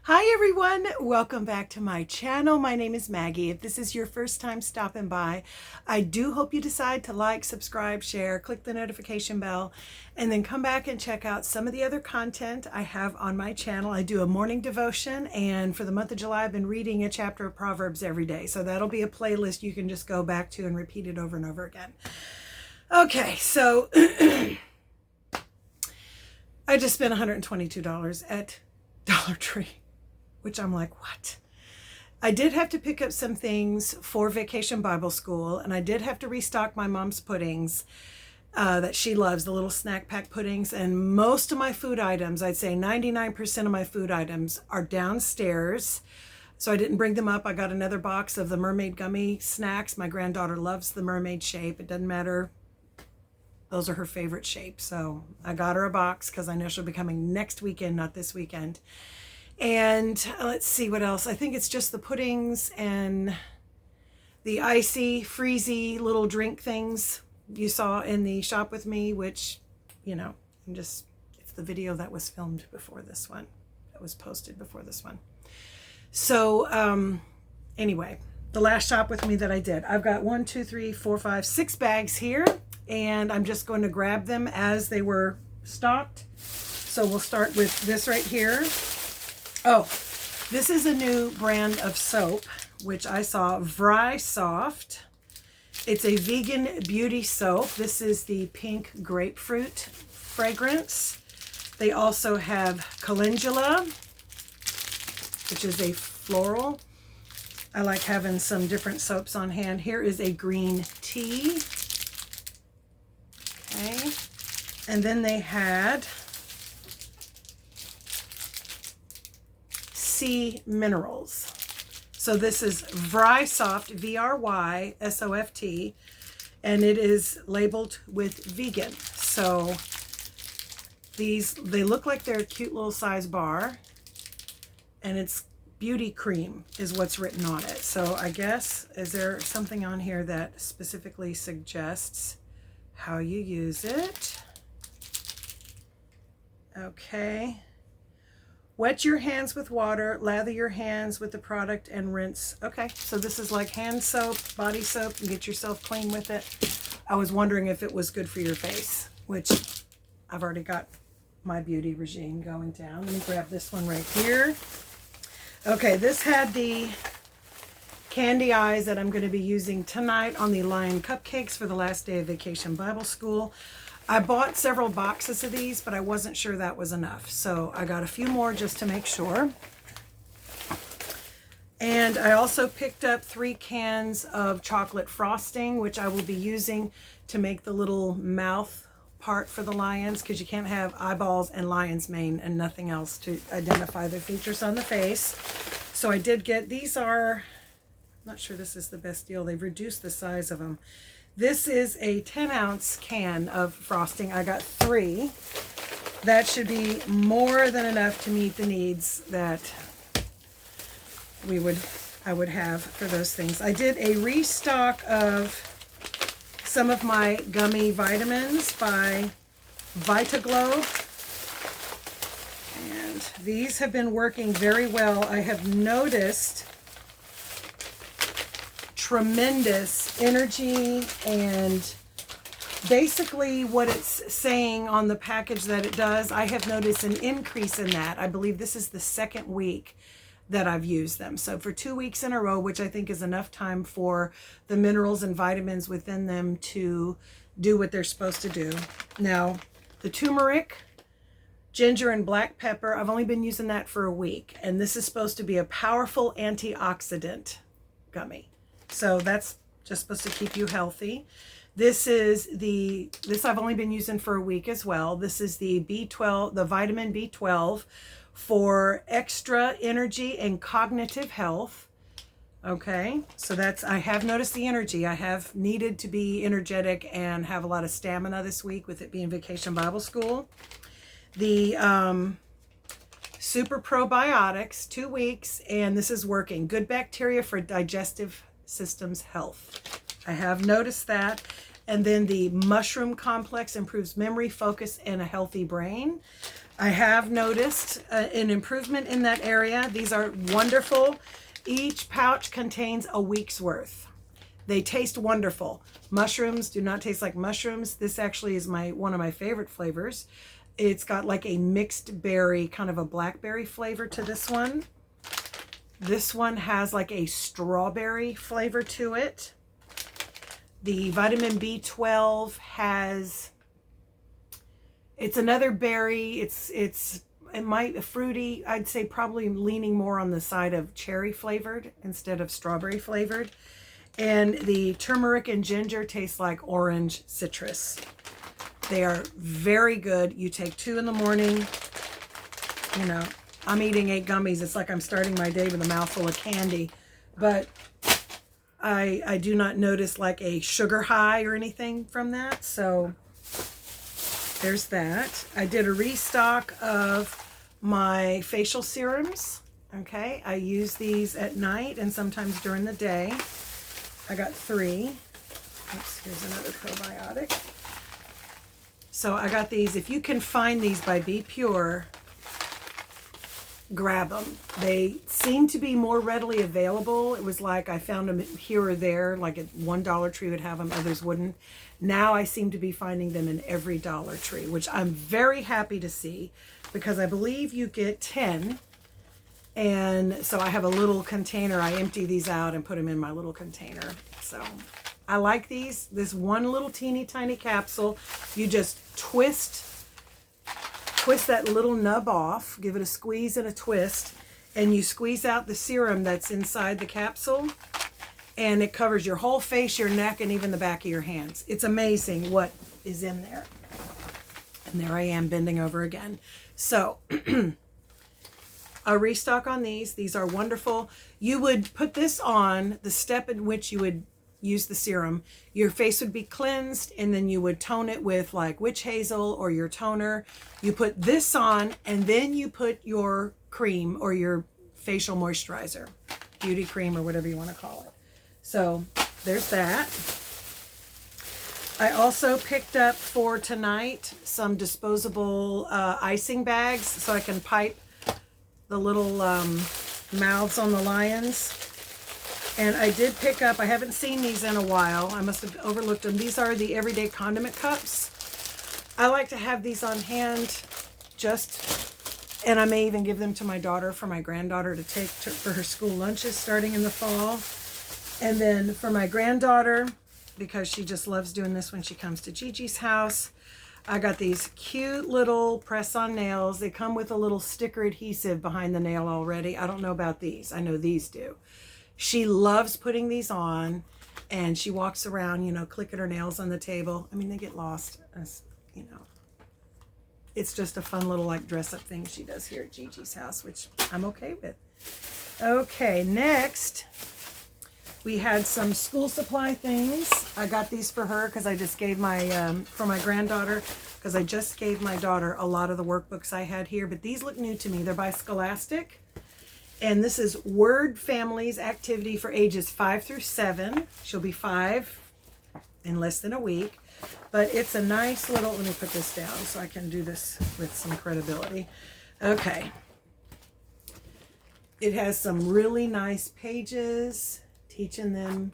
Hi everyone, welcome back to my channel. My name is Maggie. If this is your first time stopping by, I do hope you decide to like, subscribe, share, click the notification bell, and then come back and check out some of the other content I have on my channel. I do a morning devotion, and for the month of July, I've been reading a chapter of Proverbs every day. So that'll be a playlist you can just go back to and repeat it over and over again. Okay, so I just spent $122 at Dollar Tree, which I'm like, what? I did have to pick up some things for Vacation Bible School, and I did have to restock my mom's puddings that she loves, the little snack pack puddings. And most of my food items, I'd say 99% of my food items, are downstairs. So I didn't bring them up. I got another box of the mermaid gummy snacks. My granddaughter loves the mermaid shape. It doesn't matter. Those are her favorite shapes. So I got her a box because I know she'll be coming next weekend, not this weekend. And let's see what else. I think it's just the puddings and the icy, freezy little drink things you saw in the shop with me, which, you know, it's the video that was filmed before this one, that was posted before this one. So anyway, the last shop with me that I did, I've got 1, 2, 3, 4, 5, 6 bags here, and I'm just going to grab them as they were stocked. So we'll start with this right here. Oh, this is a new brand of soap, which I saw, Vry Soft. It's a vegan beauty soap. This is the pink grapefruit fragrance. They also have calendula, which is a floral. I like having some different soaps on hand. Here is a green tea. Okay. And then they had sea minerals. So this is Vry Soft, V-R-Y-S-O-F-T, and it is labeled with vegan. So they look like they're a cute little size bar, and it's beauty cream is what's written on it. So I guess, is there something on here that specifically suggests how you use it? Okay. Wet your hands with water, lather your hands with the product, and rinse. Okay, so this is like hand soap, body soap, and get yourself clean with it. I was wondering if it was good for your face, which I've already got my beauty regime going down. Let me grab this one right here. Okay, this had the candy eyes that I'm going to be using tonight on the Lion Cupcakes for the last day of Vacation Bible School. I bought several boxes of these, but I wasn't sure that was enough. So I got a few more just to make sure. And I also picked up 3 cans of chocolate frosting, which I will be using to make the little mouth part for the lions, because you can't have eyeballs and lion's mane and nothing else to identify their features on the face. So I did get, these are, I'm not sure this is the best deal. They've reduced the size of them. This is a 10-ounce can of frosting. I got 3. That should be more than enough to meet the needs that I would have for those things. I did a restock of some of my gummy vitamins by Vitaglow. And these have been working very well. I have noticed tremendous energy, and basically what it's saying on the package that it does, I have noticed an increase in that. I believe this is the 2nd week that I've used them. So for 2 weeks in a row, which I think is enough time for the minerals and vitamins within them to do what they're supposed to do. Now, the turmeric, ginger, and black pepper, I've only been using that for a week, and this is supposed to be a powerful antioxidant gummy. So that's just supposed to keep you healthy. This I've only been using for a week as well. This is the B12, the vitamin B12 for extra energy and cognitive health. Okay, so I have noticed the energy. I have needed to be energetic and have a lot of stamina this week with it being Vacation Bible School. The super probiotics, 2 weeks, and this is working. Good bacteria for digestive system's health. I have noticed that. And then the mushroom complex improves memory, focus, and a healthy brain. I have noticed an improvement in that area. These are wonderful. Each pouch contains a week's worth. They taste wonderful. Mushrooms do not taste like mushrooms. This actually is one of my favorite flavors. It's got like a mixed berry, kind of a blackberry flavor to this one. This one has like a strawberry flavor to it. The vitamin B12 has, it's another berry. It might fruity. I'd say probably leaning more on the side of cherry flavored instead of strawberry flavored. And the turmeric and ginger taste like orange citrus. They are very good. You take 2 in the morning. You know, I'm eating 8 gummies. It's like I'm starting my day with a mouthful of candy. But I do not notice like a sugar high or anything from that. So there's that. I did a restock of my facial serums. Okay, I use these at night and sometimes during the day. I got 3. Oops, here's another probiotic. So I got these. If you can find these by Be Pure, grab them. They seem to be more readily available. It was like I found them here or there, like at one Dollar Tree would have them, others wouldn't. Now I seem to be finding them in every Dollar Tree, which I'm very happy to see because I believe you get 10. And so I have a little container. I empty these out and put them in my little container. So I like these. This one little teeny tiny capsule, you just twist that little nub off, give it a squeeze and a twist, and you squeeze out the serum that's inside the capsule, and it covers your whole face, your neck, and even the back of your hands. It's amazing what is in there. And there I am bending over again. So a restock on these. These are wonderful. You would put this on, the step in which you would use the serum. Your face would be cleansed, and then you would tone it with like witch hazel or your toner. You put this on, and then you put your cream or your facial moisturizer, beauty cream or whatever you want to call it. So there's that. I also picked up for tonight some disposable icing bags so I can pipe the little mouths on the lions. And I did pick up, I haven't seen these in a while. I must have overlooked them. These are the everyday condiment cups. I like to have these on hand and I may even give them to my daughter for my granddaughter to take for her school lunches starting in the fall. And then for my granddaughter, because she just loves doing this when she comes to Gigi's house, I got these cute little press-on nails. They come with a little sticker adhesive behind the nail already. I don't know about these. I know these do. She loves putting these on, and she walks around, you know, clicking her nails on the table. I mean, they get lost, as you know. It's just a fun little like dress-up thing she does here at Gigi's house, which I'm okay with. Okay, next, we had some school supply things. I got these for her because I just gave for my granddaughter, because I just gave my daughter a lot of the workbooks I had here, but these look new to me. They're by Scholastic. And this is Word Families Activity for ages 5 through 7. She'll be 5 in less than a week. But it's a nice little, let me put this down so I can do this with some credibility. Okay. It has some really nice pages teaching them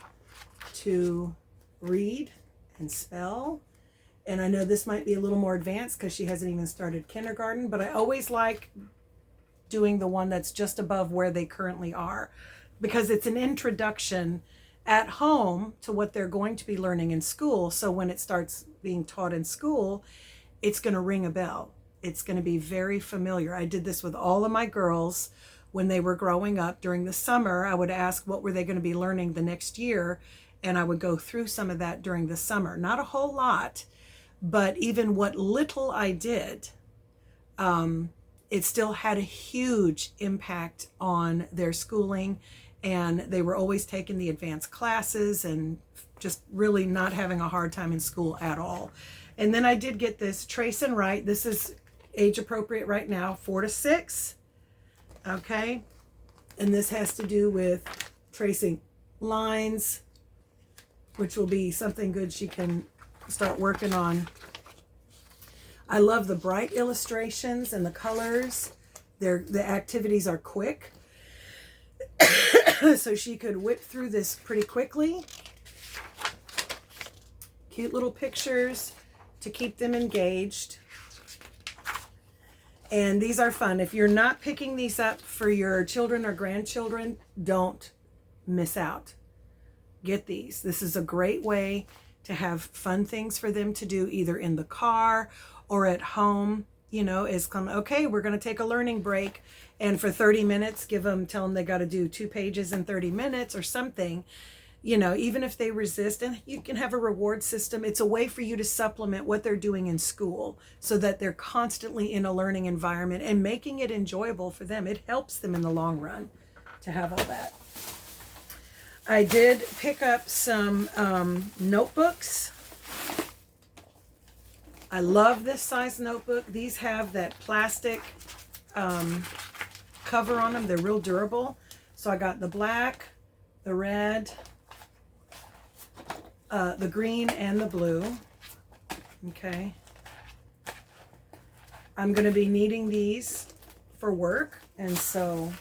to read and spell. And I know this might be a little more advanced because she hasn't even started kindergarten, but I always like doing the one that's just above where they currently are, because it's an introduction at home to what they're going to be learning in school. So when it starts being taught in school, it's going to ring a bell. It's going to be very familiar. I did this with all of my girls when they were growing up. During the summer, I would ask what were they going to be learning the next year, and I would go through some of that during the summer. Not a whole lot, but even what little I did, it still had a huge impact on their schooling, and they were always taking the advanced classes and just really not having a hard time in school at all. And then I did get this Trace and Write. This is age appropriate right now, 4 to 6. Okay. And this has to do with tracing lines, which will be something good she can start working on. I love the bright illustrations and the colors. The activities are quick. So she could whip through this pretty quickly. Cute little pictures to keep them engaged. And these are fun. If you're not picking these up for your children or grandchildren, don't miss out. Get these. This is a great way to have fun things for them to do either in the car or at home. You know, is come, okay, we're going to take a learning break, and for 30 minutes, tell them they got to do 2 pages in 30 minutes or something, you know, even if they resist. And you can have a reward system. It's a way for you to supplement what they're doing in school so that they're constantly in a learning environment and making it enjoyable for them. It helps them in the long run to have all that. I did pick up some notebooks. I love this size notebook. These have that plastic cover on them. They're real durable. So I got the black, the red, the green, and the blue. Okay. I'm going to be needing these for work, and so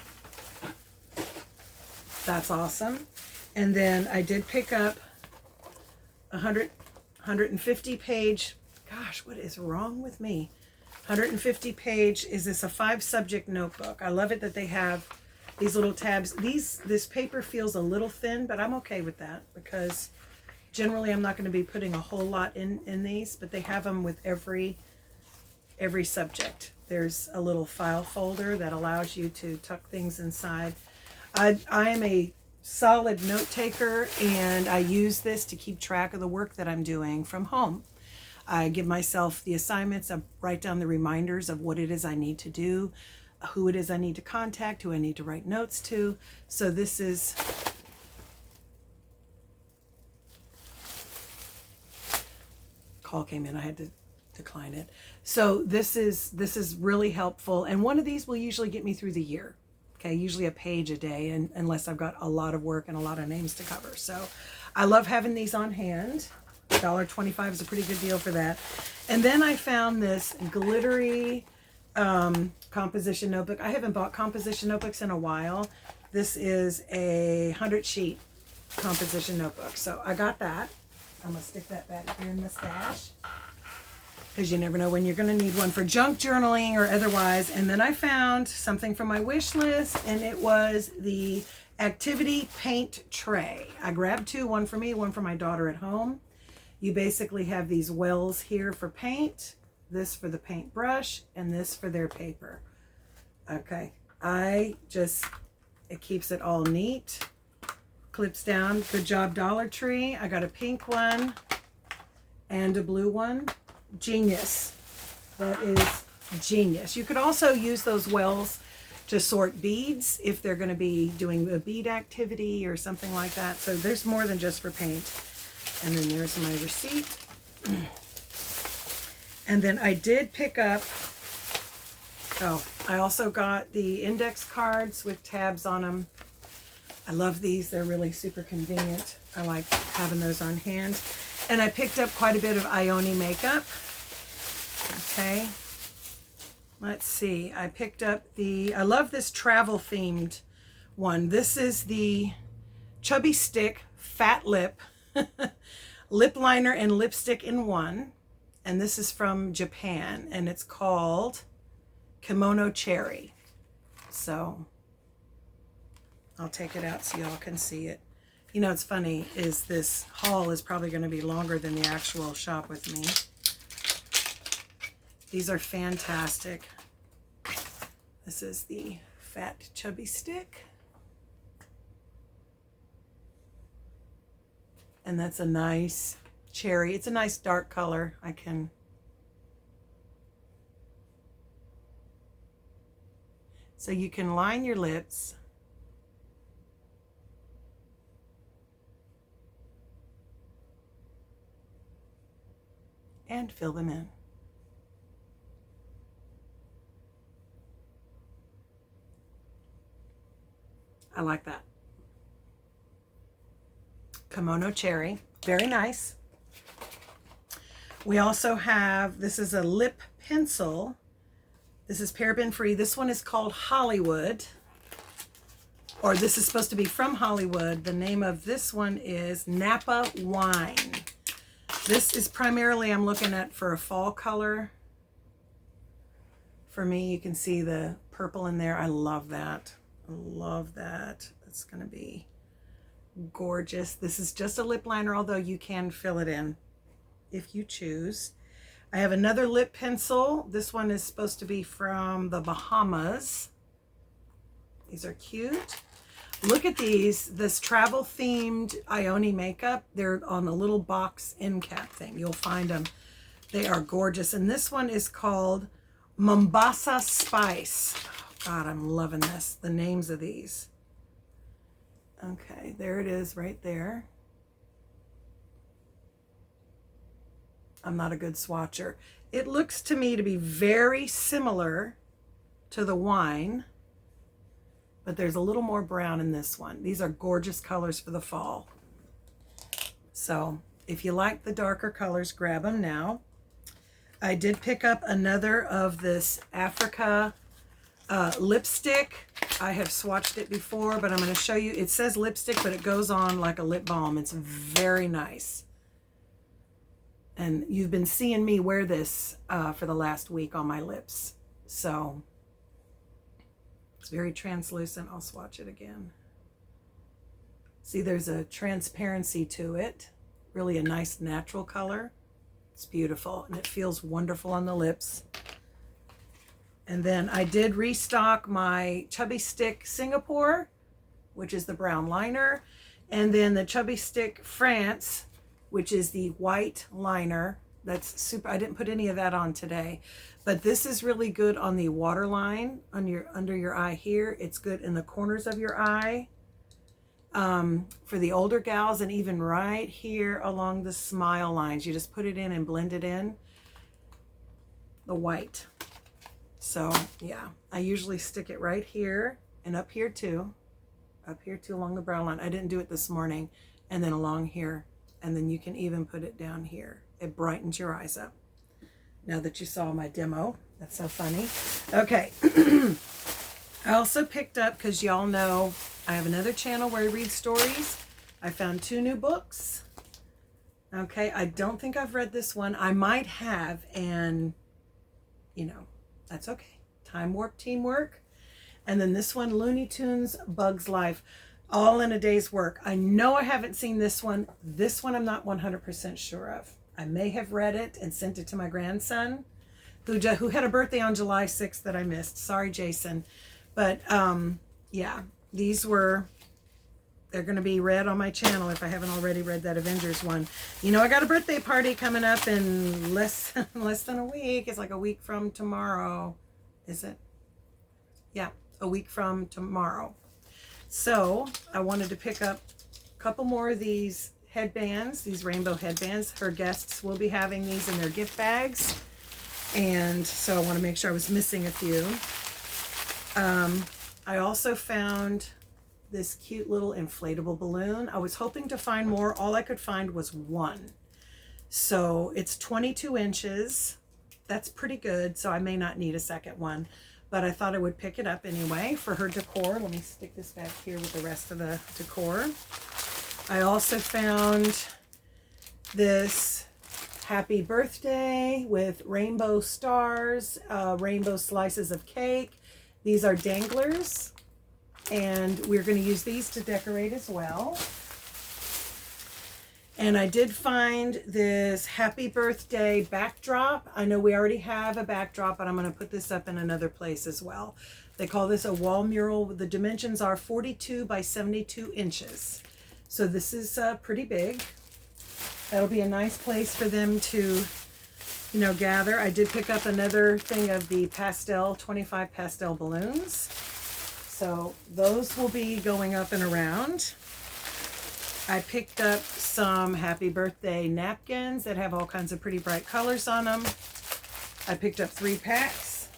that's awesome. And then I did pick up 150 page. Gosh, what is wrong with me? 150 page, is this a 5-subject notebook? I love it that they have these little tabs. This paper feels a little thin, but I'm okay with that because generally I'm not going to be putting a whole lot in these, but they have them with every subject. There's a little file folder that allows you to tuck things inside. I am a solid note taker, and I use this to keep track of the work that I'm doing from home. I give myself the assignments. I write down the reminders of what it is I need to do, who it is I need to contact, who I need to write notes to. So this is call came in. I had to decline it. So this is really helpful. And one of these will usually get me through the year. Okay, usually a page a day, and unless I've got a lot of work and a lot of names to cover. So I love having these on hand. $1.25 is a pretty good deal for that. And then I found this glittery composition notebook. I haven't bought composition notebooks in a while. This is a 100-sheet composition notebook. So I got that. I'm going to stick that back here in the stash, because you never know when you're going to need one for junk journaling or otherwise. And then I found something from my wish list, and it was the activity paint tray. I grabbed 2, one for me, one for my daughter at home. You basically have these wells here for paint, this for the paint brush, and this for their paper. Okay, it keeps it all neat. Clips down. Good job, Dollar Tree. I got a pink one and a blue one. Genius. That is genius. You could also use those wells to sort beads if they're going to be doing a bead activity or something like that. So there's more than just for paint. And then there's my receipt. And then I did pick up, I also got the index cards with tabs on them. I love these. They're really super convenient. I like having those on hand. And I picked up quite a bit of Ione makeup. Okay. Let's see. I picked up I love this travel themed one. This is the Chubby Stick Fat Lip lip liner and lipstick in one. And this is from Japan, and it's called Kimono Cherry. So I'll take it out so y'all can see it. You know, it's funny is this haul is probably going to be longer than the actual shop with me. These are fantastic. This is the Fat Chubby Stick. And that's a nice cherry. It's a nice dark color. So you can line your lips. And fill them in. I like that. Kimono Cherry. Very nice. We also have, this is a lip pencil. This is paraben free. This one is called Hollywood, or this is supposed to be from Hollywood. The name of this one is Napa Wine. This is primarily, I'm looking at for a fall color. For me, you can see the purple in there. I love that. I love that. It's going to be gorgeous. This is just a lip liner, although you can fill it in if you choose. I have another lip pencil. This one is supposed to be from the Bahamas. These are cute. Look at these, this travel themed Ioni makeup. They're on a little box end cap thing. You'll find them. They are gorgeous. And this one is called Mombasa Spice. Oh God, I'm loving this. The names of these. Okay, there it is right there. I'm not a good swatcher. It looks to me to be very similar to the wine, but there's a little more brown in this one. These are gorgeous colors for the fall. So if you like the darker colors, grab them now. I did pick up another of this Africa lipstick. I have swatched it before, but I'm going to show you. It says lipstick, but it goes on like a lip balm. It's very nice. And you've been seeing me wear this for the last week on my lips. So it's very translucent. I'll swatch it again. See, there's a transparency to it. Really a nice natural color. It's beautiful and it feels wonderful on the lips. And then I did restock my Chubby Stick Singapore, which is the brown liner. And then the Chubby Stick France, which is the white liner. That's super. I didn't put any of that on today, but this is really good on the waterline on your under your eye here. It's good in the corners of your eye for the older gals, and even right here along the smile lines. You just put it in and blend it in, the white. So yeah, I usually stick it right here and up here too along the brow line. I didn't do it this morning, and then along here. And then you can even put it down here. It brightens your eyes up. Now that you saw my demo, that's so funny. Okay. I also picked up, because y'all know I have another channel where I read stories. I found 2 new books. Okay, I don't think I've read this one. I might have, and you know, that's okay. Time warp, teamwork. And then this one, Looney Tunes, Bugs Life. All in a day's work. I know I haven't seen this one. This one I'm not 100% sure of. I may have read it and sent it to my grandson, who had a birthday on July 6th that I missed. Sorry, Jason. But yeah, they're going to be read on my channel if I haven't already read that Avengers one. You know, I got a birthday party coming up in less than a week. It's like a week from tomorrow. Is it? Yeah, a week from tomorrow. So I wanted to pick up a couple more of these headbands, these rainbow headbands. Her guests will be having these in their gift bags. And so I want to make sure I was missing a few. I also found this cute little inflatable balloon. I was hoping to find more. All I could find was one. So it's 22 inches. That's pretty good. So I may not need a second one. But I thought I would pick it up anyway for her decor. Let me stick this back here with the rest of the decor. I also found this happy birthday with rainbow stars, rainbow slices of cake. These are danglers, and we're going to use these to decorate as well. And I did find this happy birthday backdrop. I know we already have a backdrop, but I'm going to put this up in another place as well. They call this a wall mural. The dimensions are 42 by 72 inches. So this is pretty big. That'll be a nice place for them to, you know, gather. I did pick up another thing of the 25 pastel balloons. So those will be going up and around. I picked up some happy birthday napkins that have all kinds of pretty bright colors on them. I picked up 3 packs.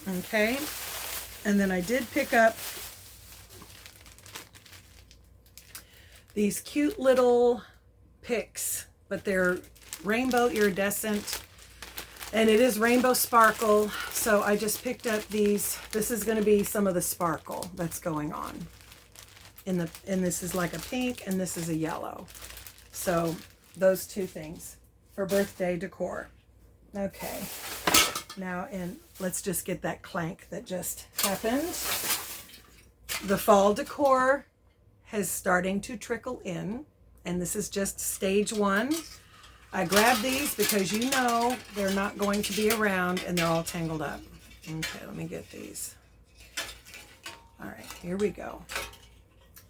Okay. And then I did pick up these cute little picks, but they're rainbow iridescent And it is rainbow sparkle, so I just picked up these. This is going to be some of the sparkle that's going on. And this is like a pink, and this is a yellow. So those two things for birthday decor. Okay. Now, and let's just get that clank that just happened. The fall decor is starting to trickle in, and this is just stage one. I grabbed these because you know they're not going to be around and they're all tangled up. Okay, let me get these. All right, here we go.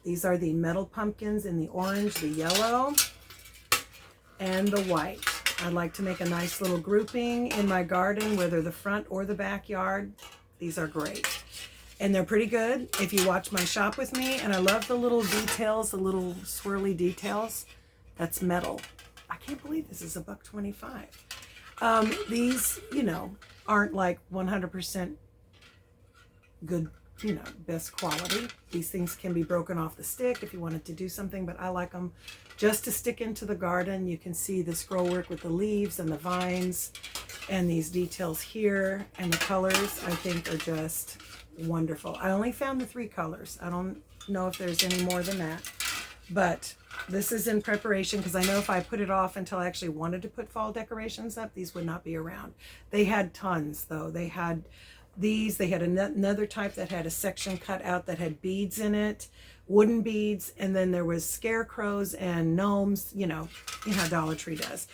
These are the metal pumpkins in the orange, the yellow, and the white. I'd like to make a nice little grouping in my garden, whether the front or the backyard. These are great. And they're pretty good if you watch my shop with me. And I love the little details, the little swirly details. That's metal. I can't believe this is $1.25. These, you know, aren't like 100% good, you know, best quality. These things can be broken off the stick if you wanted to do something, but I like them just to stick into the garden. You can see the scroll work with the leaves and the vines and these details here, and the colors I think are just wonderful. I only found the 3 colors. I don't know if there's any more than that, but this is in preparation because I know if I put it off until I actually wanted to put fall decorations up, these would not be around. They had tons though. They had these, they had another type that had a section cut out that had beads in it, wooden beads, and then there was scarecrows and gnomes, you know how Dollar Tree does.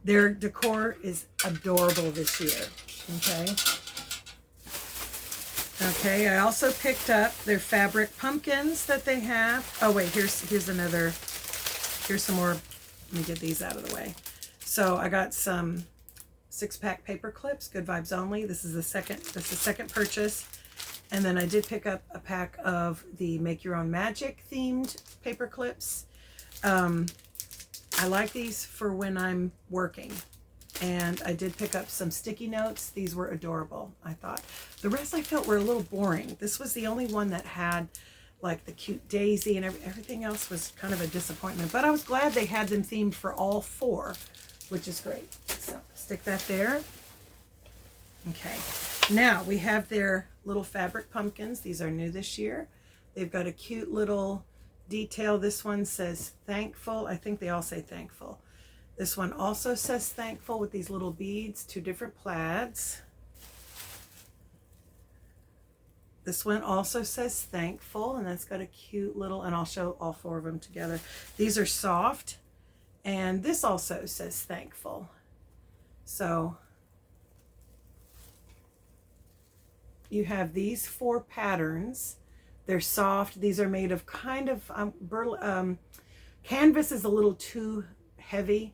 Their decor is adorable this year, okay? Okay, I also picked up their fabric pumpkins that they have. Oh wait, here's some more. Let me get these out of the way. So I got some 6-pack paper clips, Good Vibes Only. This is the second purchase. And then I did pick up a pack of the Make Your Own Magic themed paper clips. I like these for when I'm working. And I did pick up some sticky notes. These were adorable, I thought. The rest I felt were a little boring. This was the only one that had like the cute daisy, and everything else was kind of a disappointment. But I was glad they had them themed for all 4, which is great. So stick that there. Okay, now we have their little fabric pumpkins. These are new this year. They've got a cute little detail. This one says thankful. I think they all say thankful. This one also says thankful with these little beads, 2 different plaids. This one also says thankful, and that's got a cute little, and I'll show all 4 of them together. These are soft, and this also says thankful. So you have these 4 patterns. They're soft. These are made of kind of canvas is a little too heavy,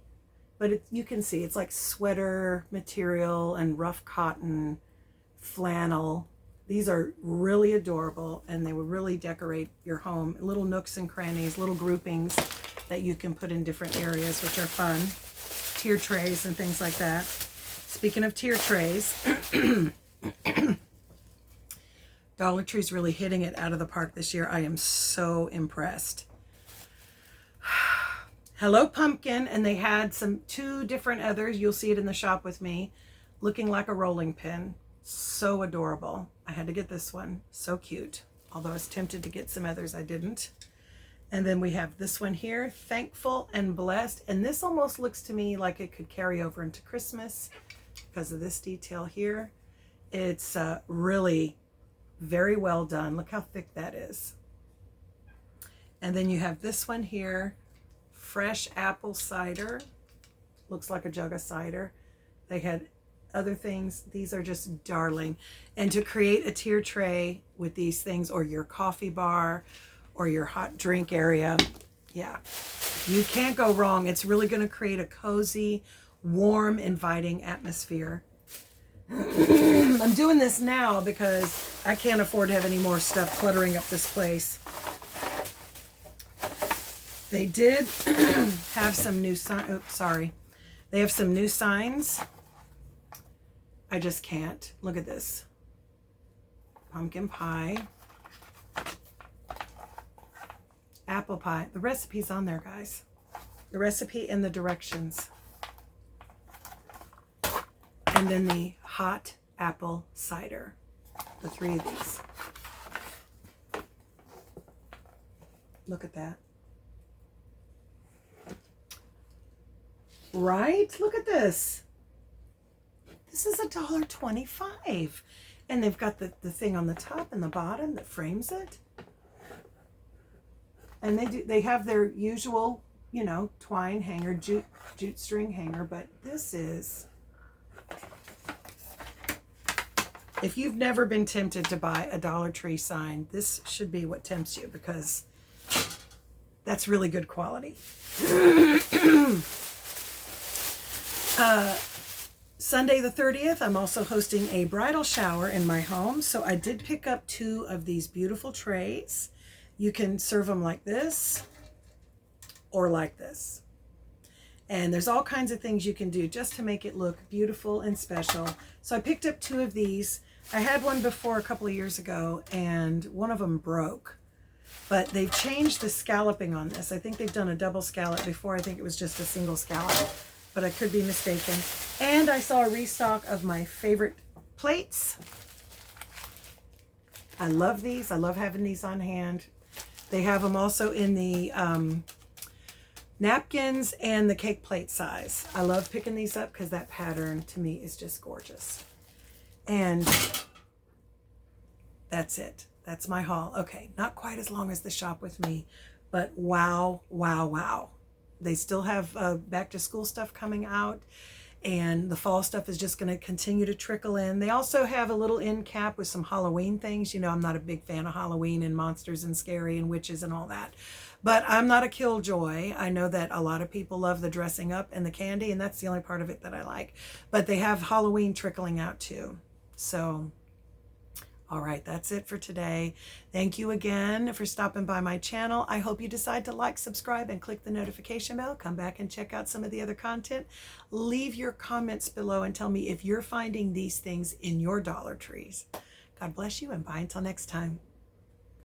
but you can see it's like sweater material and rough cotton, flannel. These are really adorable, and they will really decorate your home. Little nooks and crannies, little groupings that you can put in different areas, which are fun. Tier trays and things like that. Speaking of tier trays, Dollar Tree's really hitting it out of the park this year. I am so impressed. Hello Pumpkin, and they had 2 different others. You'll see it in the shop with me, looking like a rolling pin. So adorable. I had to get this one. So cute. Although I was tempted to get some others, I didn't. And then we have this one here, Thankful and Blessed. And this almost looks to me like it could carry over into Christmas because of this detail here. It's really very well done. Look how thick that is. And then you have this one here, Fresh Apple Cider. Looks like a jug of cider. They had other things. These are just darling. And to create a tier tray with these things, or your coffee bar or your hot drink area, yeah, you can't go wrong. It's really going to create a cozy, warm, inviting atmosphere. I'm doing this now because I can't afford to have any more stuff cluttering up this place. They did have some new signs. Oops, sorry. They have some new signs. I just can't. Look at this. Pumpkin pie. Apple pie. The recipe's on there, guys. The recipe and the directions. and then the hot apple cider. The 3 of these. Look at that. Right? Look at this. This is $1.25. And they've got the thing on the top and the bottom that frames it. And they have their usual, you know, twine hanger, jute string hanger, but this is, if you've never been tempted to buy a Dollar Tree sign, this should be what tempts you, because that's really good quality. Sunday the 30th, I'm also hosting a bridal shower in my home. So I did pick up 2 of these beautiful trays. You can serve them like this or like this. And there's all kinds of things you can do just to make it look beautiful and special. So I picked up 2 of these. I had one before a couple of years ago, and one of them broke. But they've changed the scalloping on this. I think they've done a double scallop. Before, I think it was just a single scallop, but I could be mistaken. And I saw a restock of my favorite plates. I love these. I love having these on hand. They have them also in the napkins and the cake plate size. I love picking these up because that pattern to me is just gorgeous. And that's it. That's my haul. Okay, not quite as long as the shop with me, but wow, wow, wow. They still have back to school stuff coming out, and the fall stuff is just going to continue to trickle in. They also have a little end cap with some Halloween things. You know, I'm not a big fan of Halloween and monsters and scary and witches and all that, but I'm not a killjoy. I know that a lot of people love the dressing up and the candy, and that's the only part of it that I like. But they have Halloween trickling out too. So all right, that's it for today. Thank you again for stopping by my channel. I hope you decide to like, subscribe, and click the notification bell. Come back and check out some of the other content. Leave your comments below and tell me if you're finding these things in your Dollar Trees. God bless you, and bye until next time.